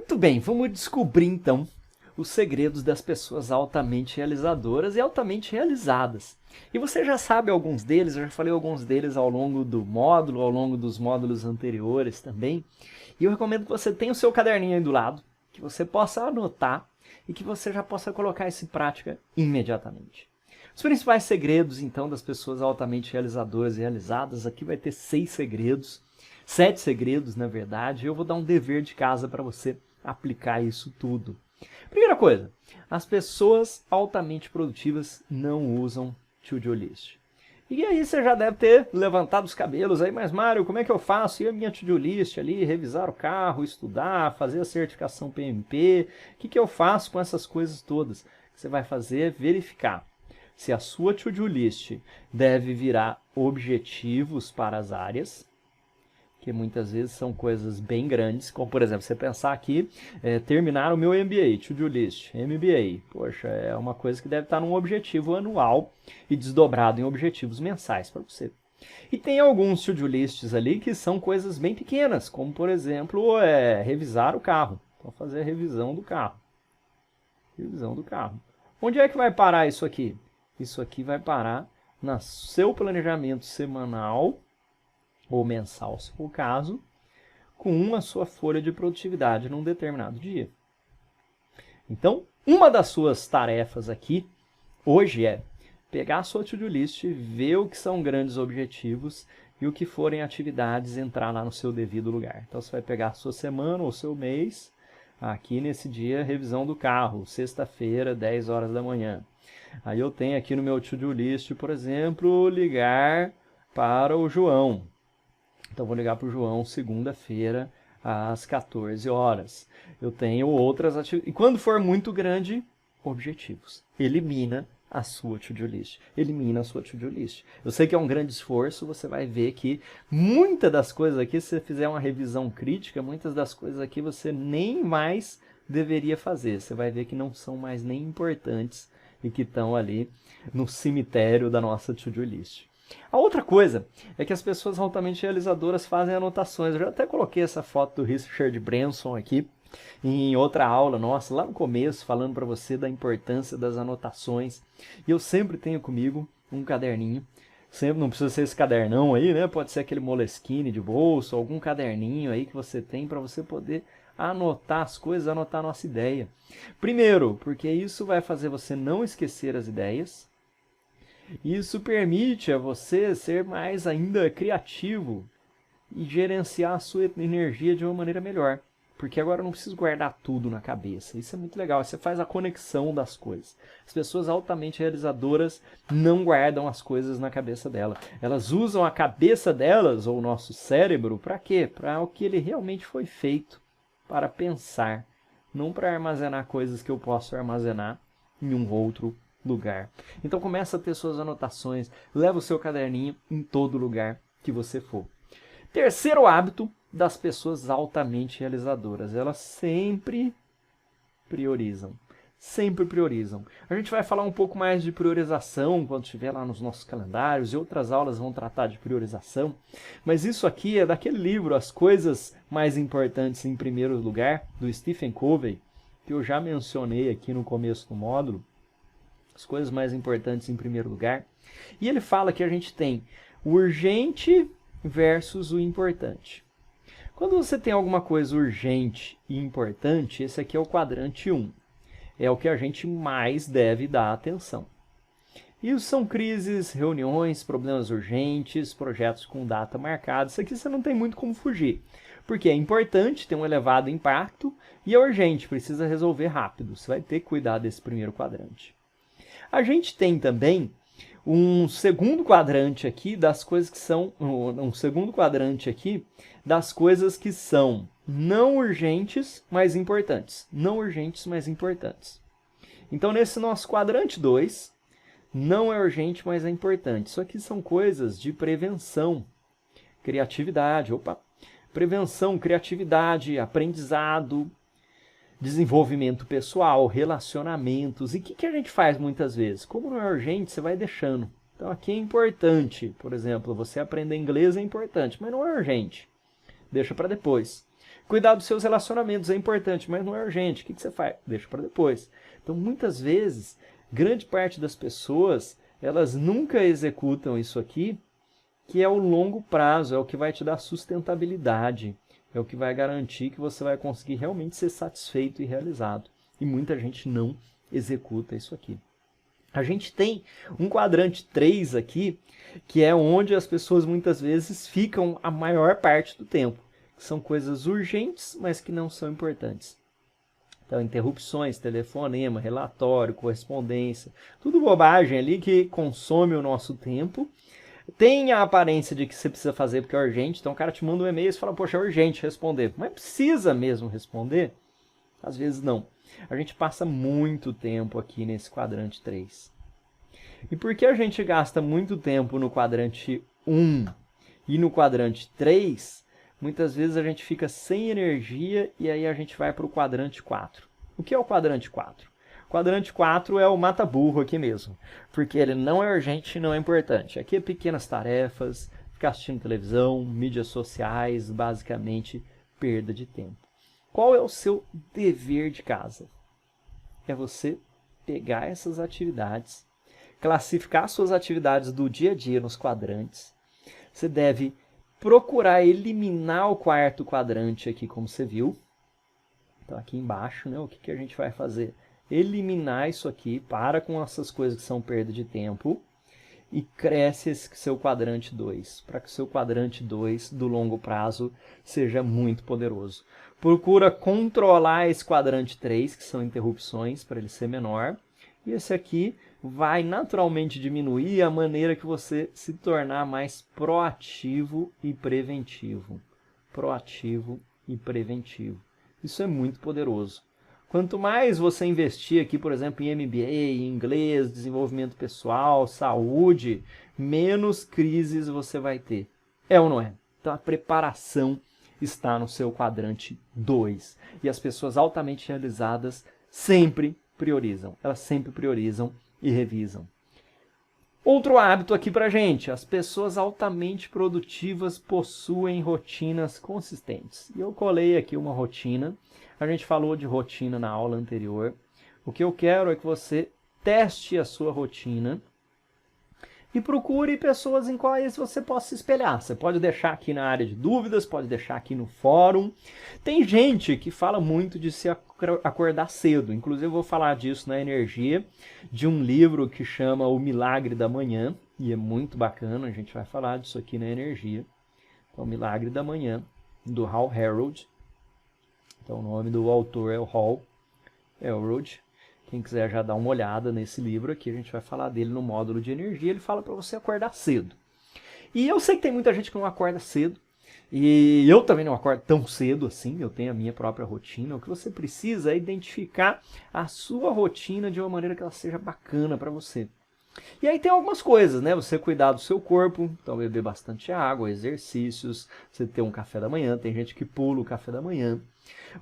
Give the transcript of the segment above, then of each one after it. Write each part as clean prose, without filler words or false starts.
Muito bem, vamos descobrir então os segredos das pessoas altamente realizadoras e altamente realizadas. E você já sabe alguns deles, eu já falei alguns deles ao longo do módulo, ao longo dos módulos anteriores também. E eu recomendo que você tenha o seu caderninho aí do lado, que você possa anotar e que você já possa colocar isso em prática imediatamente. Os principais segredos, então, das pessoas altamente realizadoras e realizadas, aqui vai ter 6 segredos, 7 segredos, na verdade, e eu vou dar um dever de casa para você aplicar isso tudo. Primeira coisa, as pessoas altamente produtivas não usam to-do list. E aí você já deve ter levantado os cabelos aí, mas Mário, como é que eu faço? E a minha to-do list ali, revisar o carro, estudar, fazer a certificação PMP, o que eu faço com essas coisas todas? O que você vai fazer é verificar se a sua to-do list deve virar objetivos para as áreas, que muitas vezes são coisas bem grandes, como por exemplo, você pensar aqui, terminar o meu MBA, to-do list, MBA, poxa, é uma coisa que deve estar num objetivo anual e desdobrado em objetivos mensais para você. E tem alguns to-do lists ali que são coisas bem pequenas, como por exemplo, revisar o carro, então fazer a revisão do carro. Revisão do carro. Onde é que vai parar isso aqui? Isso aqui vai parar no seu planejamento semanal, ou mensal, se for o caso, com a sua folha de produtividade num determinado dia. Então, uma das suas tarefas aqui, hoje, é pegar a sua to-do list, ver o que são grandes objetivos e o que forem atividades, entrar lá no seu devido lugar. Então, você vai pegar a sua semana ou o seu mês, aqui nesse dia, revisão do carro, sexta-feira, 10 horas da manhã. Aí eu tenho aqui no meu to-do list, por exemplo, ligar para o João. Então, vou ligar para o João segunda-feira, às 14 horas. Eu tenho outras atividades. E quando for muito grande, objetivos. Elimina a sua to-do list. Elimina a sua to-do list. Eu sei que é um grande esforço, você vai ver que muitas das coisas aqui, se você fizer uma revisão crítica, muitas das coisas aqui você nem mais deveria fazer. Você vai ver que não são mais nem importantes e que estão ali no cemitério da nossa to-do list. A outra coisa é que as pessoas altamente realizadoras fazem anotações. Eu já até coloquei essa foto do Richard Branson aqui em outra aula nossa, lá no começo, falando para você da importância das anotações. E eu sempre tenho comigo um caderninho. Sempre, não precisa ser esse cadernão aí, né? Pode ser aquele Moleskine de bolso, algum caderninho aí que você tem para você poder anotar as coisas, anotar a nossa ideia. Primeiro, porque isso vai fazer você não esquecer as ideias. Isso permite a você ser mais ainda criativo e gerenciar a sua energia de uma maneira melhor. Porque agora eu não preciso guardar tudo na cabeça. Isso é muito legal, você faz a conexão das coisas. As pessoas altamente realizadoras não guardam as coisas na cabeça dela. Elas usam a cabeça delas, ou o nosso cérebro, para quê? Para o que ele realmente foi feito, para pensar. Não para armazenar coisas que eu posso armazenar em um outro lugar. Então começa a ter suas anotações, leva o seu caderninho em todo lugar que você for. Terceiro hábito das pessoas altamente realizadoras, elas sempre priorizam. Sempre priorizam. A gente vai falar um pouco mais de priorização quando estiver lá nos nossos calendários, e outras aulas vão tratar de priorização, mas isso aqui é daquele livro As Coisas Mais Importantes em Primeiro Lugar, do Stephen Covey, que eu já mencionei aqui no começo do módulo. As coisas mais importantes em primeiro lugar. E ele fala que a gente tem o urgente versus o importante. Quando você tem alguma coisa urgente e importante, esse aqui é o quadrante 1. É o que a gente mais deve dar atenção. Isso são crises, reuniões, problemas urgentes, projetos com data marcada. Isso aqui você não tem muito como fugir. Porque é importante, tem um elevado impacto, e é urgente, precisa resolver rápido. Você vai ter que cuidar desse primeiro quadrante. A gente tem também um segundo quadrante aqui das coisas que são não urgentes, mas importantes. Não urgentes, mas importantes. Então, nesse nosso quadrante 2, não é urgente, mas é importante. Isso aqui são coisas de prevenção, criatividade, prevenção, criatividade, aprendizado, desenvolvimento pessoal, relacionamentos. E o que a gente faz muitas vezes? Como não é urgente, você vai deixando. Então aqui é importante, por exemplo, você aprender inglês é importante, mas não é urgente. Deixa para depois. Cuidar dos seus relacionamentos é importante, mas não é urgente. O que você faz? Deixa para depois. Então, muitas vezes, grande parte das pessoas, elas nunca executam isso aqui, que é o longo prazo, é o que vai te dar sustentabilidade, é o que vai garantir que você vai conseguir realmente ser satisfeito e realizado. E muita gente não executa isso aqui. A gente tem um quadrante 3 aqui, que é onde as pessoas muitas vezes ficam a maior parte do tempo. São coisas urgentes, mas que não são importantes. Então, interrupções, telefonema, relatório, correspondência, tudo bobagem ali que consome o nosso tempo. Tem a aparência de que você precisa fazer porque é urgente, então o cara te manda um e-mail e fala, poxa, é urgente responder. Mas precisa mesmo responder? Às vezes não. A gente passa muito tempo aqui nesse quadrante 3. E por que a gente gasta muito tempo no quadrante 1 e no quadrante 3, muitas vezes a gente fica sem energia e aí a gente vai para o quadrante 4. O que é o quadrante 4? O quadrante 4 é o mata-burro aqui mesmo, porque ele não é urgente e não é importante. Aqui é pequenas tarefas, ficar assistindo televisão, mídias sociais, basicamente perda de tempo. Qual é o seu dever de casa? É você pegar essas atividades, classificar suas atividades do dia a dia nos quadrantes. Você deve procurar eliminar o quarto quadrante aqui, como você viu. Então aqui embaixo, né, o que a gente vai fazer? Eliminar isso aqui, para com essas coisas que são perda de tempo e cresce esse seu quadrante 2, para que o seu quadrante 2 do longo prazo seja muito poderoso. Procura controlar esse quadrante 3, que são interrupções, para ele ser menor, e esse aqui vai naturalmente diminuir a maneira que você se tornar mais proativo e preventivo. Proativo e preventivo. Isso é muito poderoso. Quanto mais você investir aqui, por exemplo, em MBA, em inglês, desenvolvimento pessoal, saúde, menos crises você vai ter. É ou não é? Então a preparação está no seu quadrante 2. E as pessoas altamente realizadas sempre priorizam. Elas sempre priorizam e revisam. Outro hábito aqui pra gente, as pessoas altamente produtivas possuem rotinas consistentes. E eu colei aqui uma rotina, a gente falou de rotina na aula anterior. O que eu quero é que você teste a sua rotina e procure pessoas em quais você possa se espelhar. Você pode deixar aqui na área de dúvidas, pode deixar aqui no fórum. Tem gente que fala muito de se acordar cedo. Inclusive eu vou falar disso na energia, de um livro que chama O Milagre da Manhã. E é muito bacana, a gente vai falar disso aqui na energia. Então, O Milagre da Manhã, do Hal Herold. Então o nome do autor é o Hal Herold. Quem quiser já dar uma olhada nesse livro aqui, a gente vai falar dele no módulo de energia. Ele fala para você acordar cedo. E eu sei que tem muita gente que não acorda cedo. E eu também não acordo tão cedo assim. Eu tenho a minha própria rotina. O que você precisa é identificar a sua rotina de uma maneira que ela seja bacana para você. E aí tem algumas coisas, né? Você cuidar do seu corpo, então beber bastante água, exercícios, você ter um café da manhã. Tem gente que pula o café da manhã.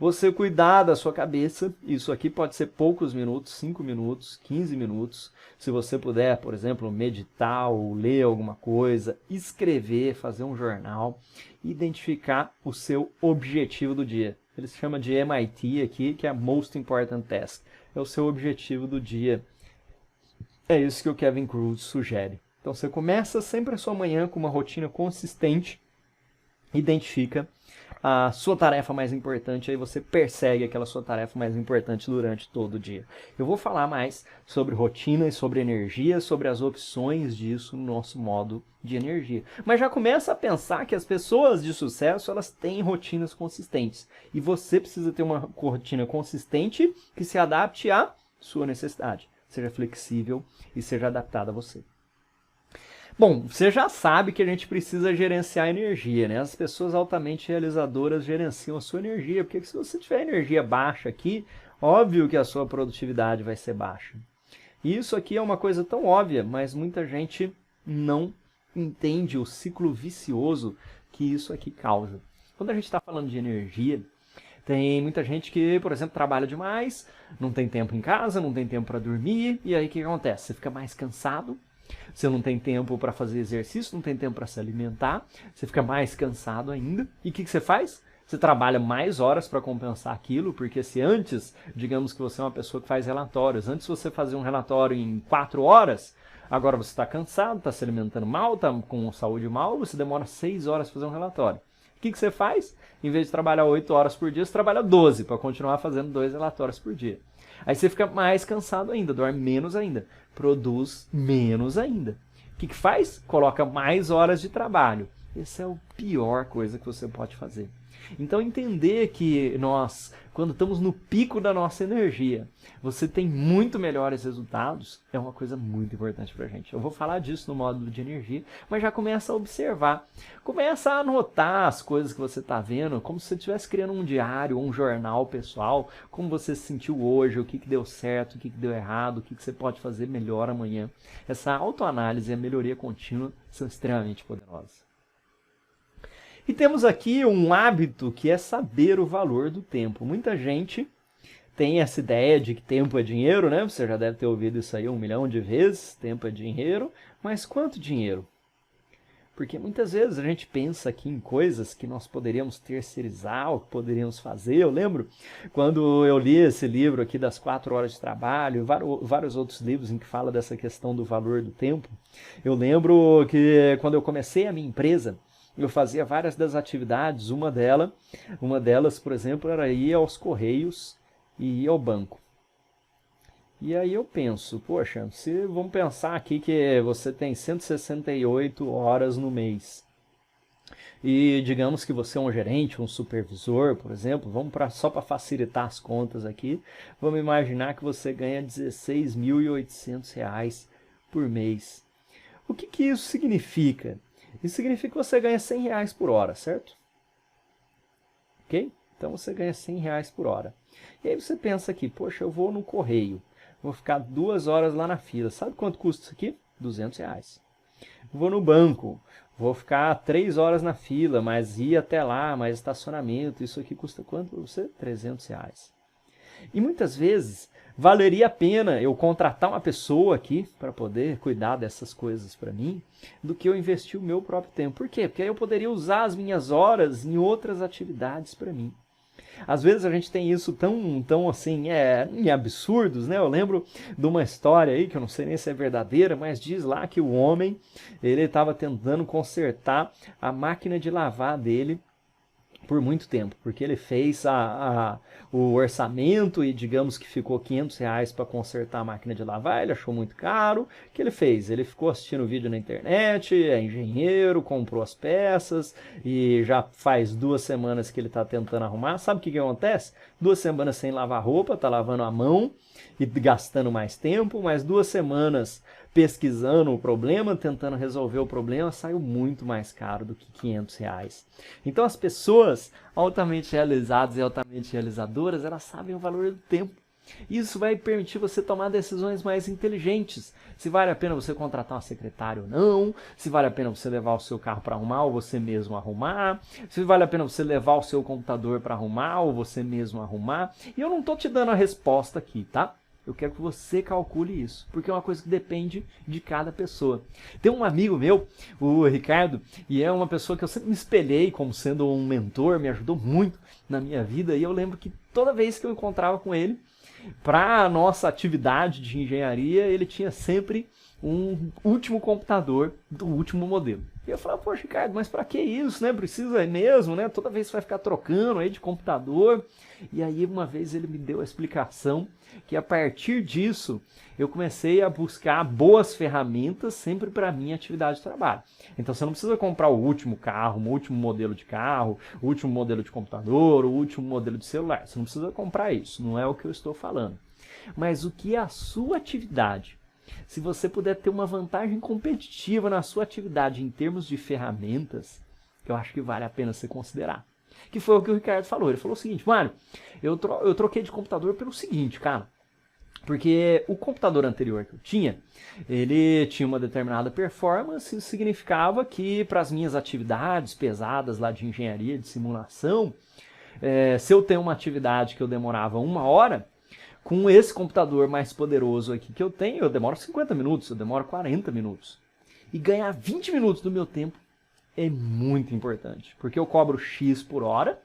Você cuidar da sua cabeça, isso aqui pode ser poucos minutos, 5 minutos, 15 minutos. Se você puder, por exemplo, meditar ou ler alguma coisa, escrever, fazer um jornal, identificar o seu objetivo do dia. Ele se chama de MIT aqui, que é Most Important Task. É o seu objetivo do dia. É isso que o Kevin Kruse sugere. Então você começa sempre a sua manhã com uma rotina consistente, identifica a sua tarefa mais importante, aí você persegue aquela sua tarefa mais importante durante todo o dia. Eu vou falar mais sobre rotina e sobre energia, sobre as opções disso no nosso modo de energia. Mas já começa a pensar que as pessoas de sucesso, elas têm rotinas consistentes. E você precisa ter uma rotina consistente que se adapte à sua necessidade. Seja flexível e seja adaptada a você. Bom, você já sabe que a gente precisa gerenciar a energia, né? As pessoas altamente realizadoras gerenciam a sua energia, porque se você tiver energia baixa aqui, óbvio que a sua produtividade vai ser baixa. E isso aqui é uma coisa tão óbvia, mas muita gente não entende o ciclo vicioso que isso aqui causa. Quando a gente está falando de energia, tem muita gente que, por exemplo, trabalha demais, não tem tempo em casa, não tem tempo para dormir, e aí o que acontece? Você fica mais cansado, você não tem tempo para fazer exercício, não tem tempo para se alimentar, você fica mais cansado ainda. E o que você faz? Você trabalha mais horas para compensar aquilo, porque se antes, digamos que você é uma pessoa que faz relatórios, antes você fazia um relatório em 4 horas, agora você está cansado, está se alimentando mal, está com saúde mal, você demora 6 horas para fazer um relatório. O que você faz? Em vez de trabalhar 8 horas por dia, você trabalha 12 para continuar fazendo 2 relatórios por dia. Aí você fica mais cansado ainda, dorme menos ainda, produz menos ainda. O que faz? Coloca mais horas de trabalho. Essa é a pior coisa que você pode fazer. Então entender que nós, quando estamos no pico da nossa energia, você tem muito melhores resultados, é uma coisa muito importante pra gente. Eu vou falar disso no módulo de energia, mas já começa a observar. Começa a anotar as coisas que você está vendo, como se você estivesse criando um diário, um jornal pessoal, como você se sentiu hoje, o que deu certo, o que deu errado, o que você pode fazer melhor amanhã. Essa autoanálise e a melhoria contínua são extremamente poderosas. E temos aqui um hábito que é saber o valor do tempo. Muita gente tem essa ideia de que tempo é dinheiro, né? Você já deve ter ouvido isso aí 1 milhão de vezes, tempo é dinheiro, mas quanto dinheiro? Porque muitas vezes a gente pensa aqui em coisas que nós poderíamos terceirizar, ou que poderíamos fazer. Eu lembro quando eu li esse livro aqui das 4 horas de trabalho, vários outros livros em que fala dessa questão do valor do tempo. Eu lembro que quando eu comecei a minha empresa, eu fazia várias das atividades, uma delas, por exemplo, era ir aos correios e ir ao banco. E aí eu penso, poxa, vamos pensar aqui que você tem 168 horas no mês. E digamos que você é um gerente, um supervisor, por exemplo, só para facilitar as contas aqui, vamos imaginar que você ganha R$16.800 por mês. O que isso significa? Isso significa que você ganha R$100 por hora, certo? Ok? Então você ganha R$100 por hora. E aí você pensa aqui, poxa, eu vou no correio, vou ficar 2 horas lá na fila. Sabe quanto custa isso aqui? R$200. Vou no banco, vou ficar 3 horas na fila, mas ir até lá, mais estacionamento, isso aqui custa quanto para você? R$300. E muitas vezes valeria a pena eu contratar uma pessoa aqui para poder cuidar dessas coisas para mim, do que eu investir o meu próprio tempo. Por quê? Porque aí eu poderia usar as minhas horas em outras atividades para mim. Às vezes a gente tem isso tão assim, em absurdos, né? Eu lembro de uma história aí, que eu não sei nem se é verdadeira, mas diz lá que o homem, ele estava tentando consertar a máquina de lavar dele por muito tempo, porque ele fez o orçamento e digamos que ficou R$500 para consertar a máquina de lavar, ele achou muito caro. O que ele fez? Ele ficou assistindo vídeo na internet, é engenheiro, comprou as peças e já faz 2 semanas que ele está tentando arrumar. Sabe o que acontece? 2 semanas sem lavar roupa, está lavando a mão e gastando mais tempo, mas 2 semanas pesquisando o problema, tentando resolver o problema, saiu muito mais caro do que R$500. Então as pessoas altamente realizadas e altamente realizadoras, elas sabem o valor do tempo. Isso vai permitir você tomar decisões mais inteligentes. Se vale a pena você contratar uma secretária ou não, se vale a pena você levar o seu carro para arrumar ou você mesmo arrumar, se vale a pena você levar o seu computador para arrumar ou você mesmo arrumar. E eu não estou te dando a resposta aqui, tá? Eu quero que você calcule isso, porque é uma coisa que depende de cada pessoa. Tem um amigo meu, o Ricardo, e é uma pessoa que eu sempre me espelhei como sendo um mentor, me ajudou muito na minha vida, e eu lembro que toda vez que eu encontrava com ele, para a nossa atividade de engenharia, ele tinha sempre um último computador do último modelo. E eu falava, poxa, Ricardo, mas para que isso, né? Precisa mesmo, né? Toda vez você vai ficar trocando aí de computador. E aí uma vez ele me deu a explicação que a partir disso eu comecei a buscar boas ferramentas sempre para a minha atividade de trabalho. Então você não precisa comprar o último carro, o último modelo de carro, o último modelo de computador, o último modelo de celular. Você não precisa comprar isso, não é o que eu estou falando. Mas o que é a sua atividade? Se você puder ter uma vantagem competitiva na sua atividade em termos de ferramentas, eu acho que vale a pena você considerar. Que foi o que o Ricardo falou. Ele falou o seguinte, Mário, eu troquei de computador pelo seguinte, cara. Porque o computador anterior que eu tinha, ele tinha uma determinada performance, isso significava que para as minhas atividades pesadas lá de engenharia, de simulação, se eu tenho uma atividade que eu demorava 1 hora, com esse computador mais poderoso aqui que eu tenho, eu demoro 50 minutos, eu demoro 40 minutos. E ganhar 20 minutos do meu tempo é muito importante, porque eu cobro X por hora,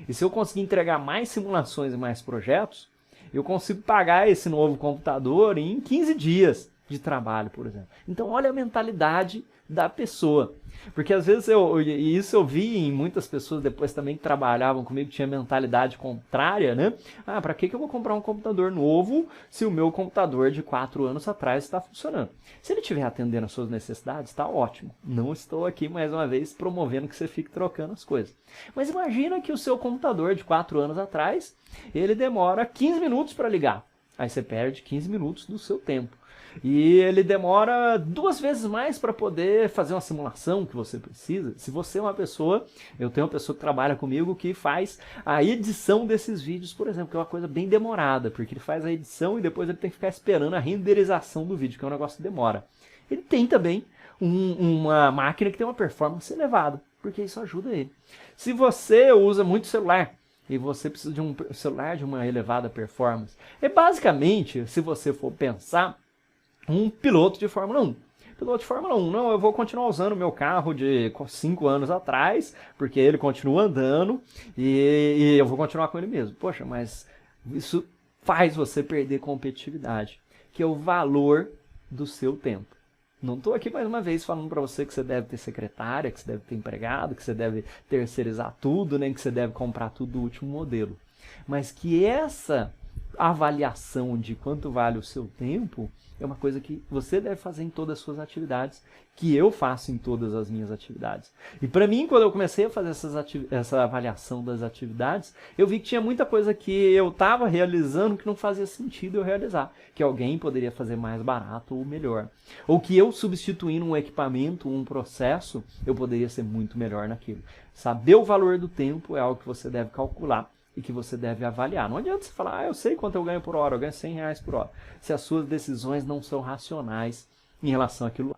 E se eu conseguir entregar mais simulações e mais projetos, eu consigo pagar esse novo computador em 15 dias de trabalho, por exemplo. Então, olha a mentalidade da pessoa. Porque às vezes e isso eu vi em muitas pessoas depois também que trabalhavam comigo, tinha mentalidade contrária, né? Ah, para que eu vou comprar um computador novo se o meu computador de 4 anos atrás está funcionando? Se ele estiver atendendo às suas necessidades, está ótimo. Não estou aqui mais uma vez promovendo que você fique trocando as coisas. Mas imagina que o seu computador de 4 anos atrás, ele demora 15 minutos para ligar. Aí você perde 15 minutos do seu tempo. E ele demora 2 vezes mais para poder fazer uma simulação que você precisa. Se você é uma pessoa, eu tenho uma pessoa que trabalha comigo que faz a edição desses vídeos, por exemplo, que é uma coisa bem demorada, porque ele faz a edição e depois ele tem que ficar esperando a renderização do vídeo, que é um negócio que demora. Ele tem também uma máquina que tem uma performance elevada, porque isso ajuda ele. Se você usa muito celular, e você precisa de um celular de uma elevada performance, é basicamente, se você for pensar, um piloto de Fórmula 1. Piloto de Fórmula 1, não, eu vou continuar usando o meu carro de 5 anos atrás, porque ele continua andando e eu vou continuar com ele mesmo. Poxa, mas isso faz você perder competitividade, que é o valor do seu tempo. Não estou aqui mais uma vez falando para você que você deve ter secretária, que você deve ter empregado, que você deve terceirizar tudo, nem que você deve comprar tudo do último modelo. Mas que essa avaliação de quanto vale o seu tempo é uma coisa que você deve fazer em todas as suas atividades, que eu faço em todas as minhas atividades. E para mim, quando eu comecei a fazer essa avaliação das atividades, eu vi que tinha muita coisa que eu estava realizando que não fazia sentido eu realizar, que alguém poderia fazer mais barato ou melhor. Ou que eu substituindo um equipamento, um processo, eu poderia ser muito melhor naquilo. Saber o valor do tempo é algo que você deve calcular e que você deve avaliar. Não adianta você falar, eu sei quanto eu ganho por hora, eu ganho R$100 por hora, se as suas decisões não são racionais em relação àquilo lá.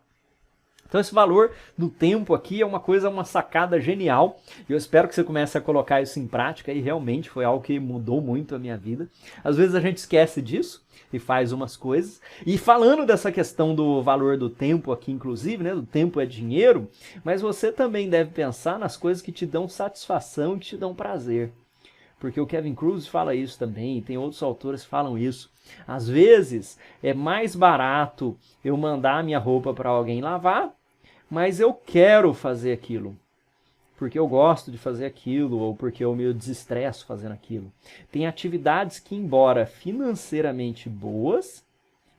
Então esse valor do tempo aqui é uma sacada genial, e eu espero que você comece a colocar isso em prática, e realmente foi algo que mudou muito a minha vida. Às vezes a gente esquece disso e faz umas coisas, e falando dessa questão do valor do tempo aqui, inclusive, né, do tempo é dinheiro, mas você também deve pensar nas coisas que te dão satisfação e que te dão prazer. Porque o Kevin Kruse fala isso também, e tem outros autores que falam isso. Às vezes é mais barato eu mandar minha roupa para alguém lavar, mas eu quero fazer aquilo. Porque eu gosto de fazer aquilo, ou porque eu me desestresso fazendo aquilo. Tem atividades que, embora financeiramente boas,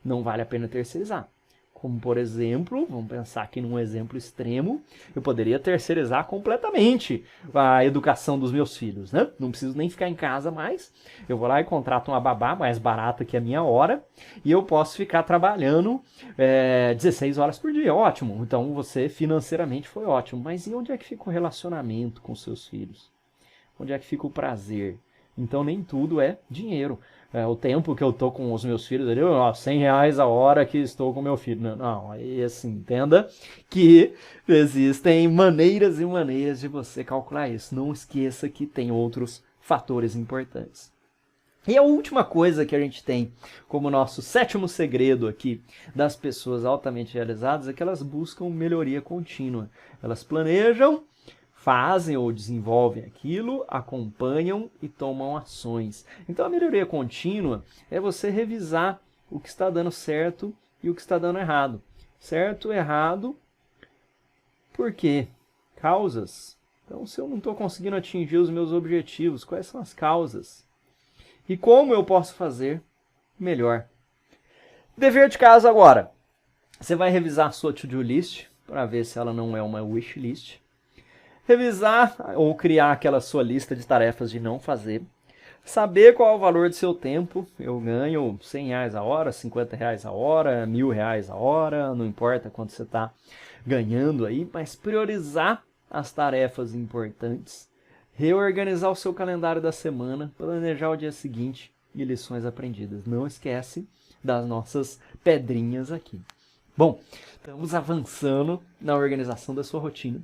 não vale a pena terceirizar. Como, por exemplo, vamos pensar aqui num exemplo extremo, eu poderia terceirizar completamente a educação dos meus filhos, né? Não preciso nem ficar em casa mais, eu vou lá e contrato uma babá mais barata que a minha hora, e eu posso ficar trabalhando 16 horas por dia, ótimo. Então você financeiramente foi ótimo, mas e onde é que fica o relacionamento com seus filhos? Onde é que fica o prazer? Então nem tudo é dinheiro. O tempo que eu tô com os meus filhos ali, R$100 a hora que estou com meu filho. Não, aí assim, entenda que existem maneiras e maneiras de você calcular isso. Não esqueça que tem outros fatores importantes. E a última coisa que a gente tem como nosso 7º segredo aqui das pessoas altamente realizadas é que elas buscam melhoria contínua. Elas planejam, fazem ou desenvolvem aquilo, acompanham e tomam ações. Então a melhoria contínua é você revisar o que está dando certo e o que está dando errado. Certo, errado, por quê? Causas. Então se eu não estou conseguindo atingir os meus objetivos, quais são as causas? E como eu posso fazer melhor? Dever de casa agora. Você vai revisar a sua to-do list para ver se ela não é uma wish list. Revisar ou criar aquela sua lista de tarefas de não fazer. Saber qual é o valor do seu tempo. Eu ganho R$100 a hora, R$50 a hora, R$1.000 a hora, não importa quanto você está ganhando aí, mas priorizar as tarefas importantes. Reorganizar o seu calendário da semana, planejar o dia seguinte e lições aprendidas. Não esquece das nossas pedrinhas aqui. Bom, estamos avançando na organização da sua rotina.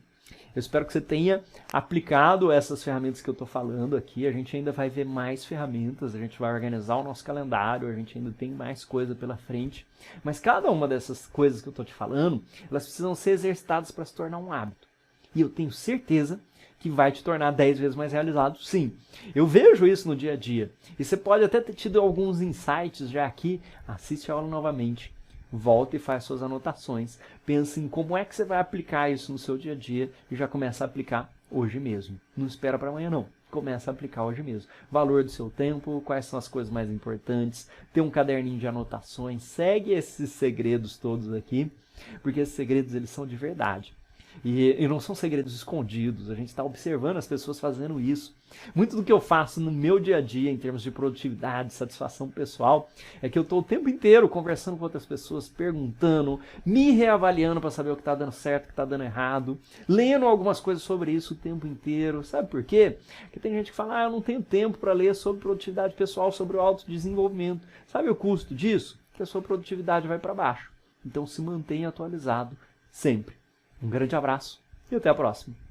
Eu espero que você tenha aplicado essas ferramentas que eu estou falando aqui. A gente ainda vai ver mais ferramentas, a gente vai organizar o nosso calendário, a gente ainda tem mais coisa pela frente. Mas cada uma dessas coisas que eu estou te falando, elas precisam ser exercitadas para se tornar um hábito. E eu tenho certeza que vai te tornar 10 vezes mais realizado, sim. Eu vejo isso no dia a dia. E você pode até ter tido alguns insights já aqui. Assiste a aula novamente. Volta e faz suas anotações. Pensa em como é que você vai aplicar isso no seu dia a dia e já começa a aplicar hoje mesmo. Não espera para amanhã, não. Começa a aplicar hoje mesmo. Valor do seu tempo, quais são as coisas mais importantes. Tem um caderninho de anotações. Segue esses segredos todos aqui, porque esses segredos eles são de verdade. E não são segredos escondidos, a gente está observando as pessoas fazendo isso. Muito do que eu faço no meu dia a dia, em termos de produtividade, satisfação pessoal, é que eu estou o tempo inteiro conversando com outras pessoas, perguntando, me reavaliando para saber o que está dando certo, o que está dando errado, lendo algumas coisas sobre isso o tempo inteiro. Sabe por quê? Porque tem gente que fala, eu não tenho tempo para ler sobre produtividade pessoal, sobre o autodesenvolvimento. Sabe o custo disso? Que a sua produtividade vai para baixo. Então se mantenha atualizado sempre. Um grande abraço e até a próxima.